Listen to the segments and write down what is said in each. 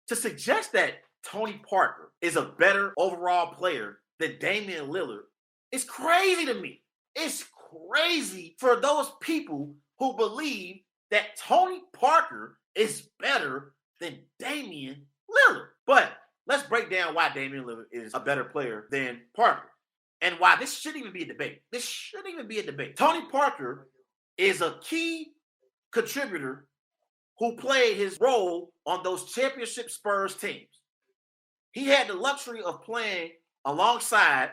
To suggest that Tony Parker is a better overall player than Damian Lillard is crazy to me. It's crazy for those people who believe that Tony Parker is better than Damian Lillard. But let's break down why Damian Lillard is a better player than Parker and why this shouldn't even be a debate. This shouldn't even be a debate. Tony Parker is a key contributor who played his role on those championship Spurs teams. He had the luxury of playing alongside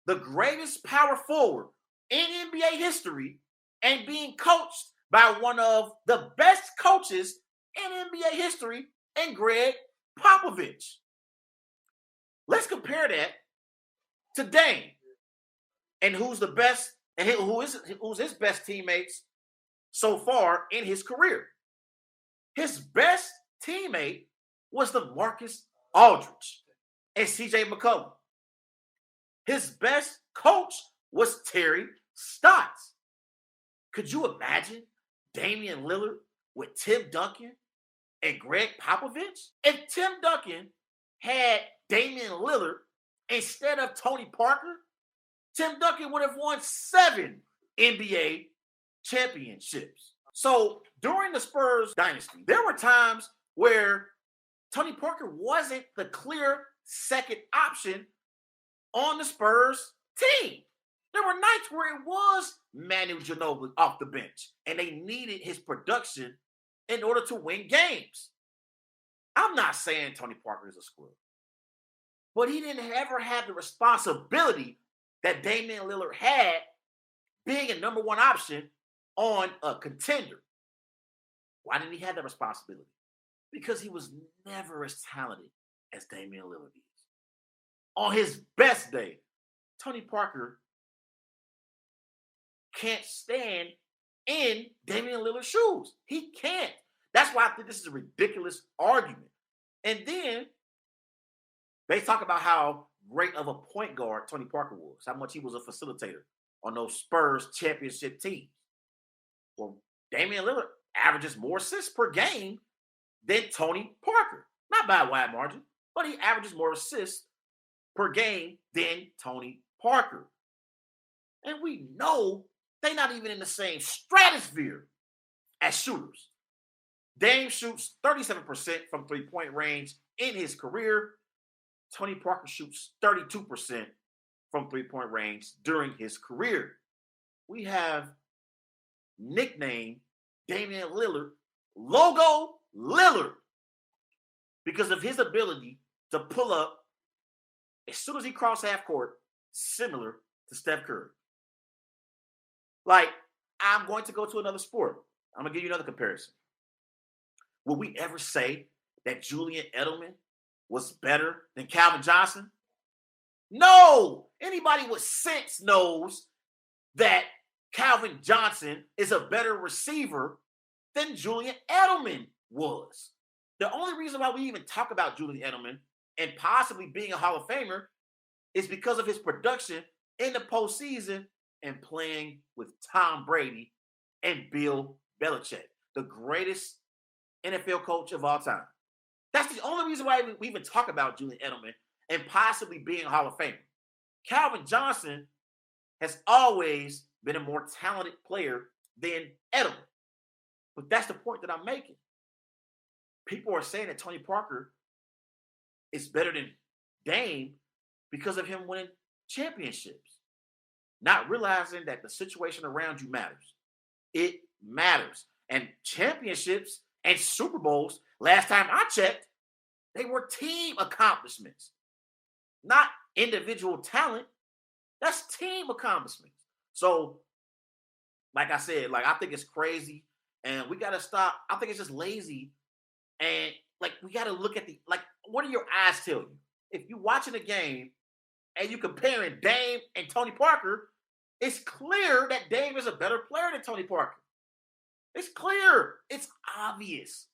the greatest power forward in NBA history and being coached by one of the best coaches in NBA history, and Greg Popovich. Let's compare that to Dame and who's the best and who's his best teammates so far in his career. His best teammate was the Marcus Aldridge and CJ McCollum. His best coach was Terry Stotts. Could you imagine Damian Lillard with Tim Duncan and Greg Popovich? If Tim Duncan had Damian Lillard instead of Tony Parker, Tim Duncan would have won 7 NBA championships. So during the Spurs dynasty, there were times where Tony Parker wasn't the clear second option on the Spurs team. There were nights where it was Manu Ginobili off the bench, and they needed his production in order to win games. I'm not saying Tony Parker is a scrub, but he didn't ever have the responsibility that Damian Lillard had being a number one option on a contender. Why didn't he have that responsibility? Because he was never as talented as Damian Lillard is. On his best day, Tony Parker can't stand in Damian Lillard's shoes. He can't. That's why I think this is a ridiculous argument. And then they talk about how great of a point guard Tony Parker was, how much he was a facilitator on those Spurs championship teams. Well, Damian Lillard averages more assists per game than Tony Parker. Not by a wide margin, but he averages more assists per game than Tony Parker. And we know they're not even in the same stratosphere as shooters. Dame shoots 37% from three-point range in his career. Tony Parker shoots 32% from three-point range during his career. We have nicknamed Damian Lillard Logo Lillard because of his ability to pull up as soon as he crosses half court, similar to Steph Curry. Like, I'm going to go to another sport. I'm going to give you another comparison. Will we ever say that Julian Edelman was better than Calvin Johnson? No! Anybody with sense knows that Calvin Johnson is a better receiver than Julian Edelman was. The only reason why we even talk about Julian Edelman and possibly being a Hall of Famer is because of his production in the postseason and playing with Tom Brady and Bill Belichick, the greatest NFL coach of all time. That's the only reason why we even talk about Julian Edelman and possibly being a Hall of Famer. Calvin Johnson has always been a more talented player than Edelman. But that's the point that I'm making. People are saying that Tony Parker is better than Dame because of him winning championships, not realizing that the situation around you matters. It matters. And championships and Super Bowls, last time I checked, they were team accomplishments, not individual talent. That's team accomplishments. So, like I said, I think it's crazy, and we got to stop. I think it's just lazy, and we got to look at what do your eyes tell you? If you're watching a game and you're comparing Dame and Tony Parker, it's clear that Dame is a better player than Tony Parker. It's clear. It's obvious.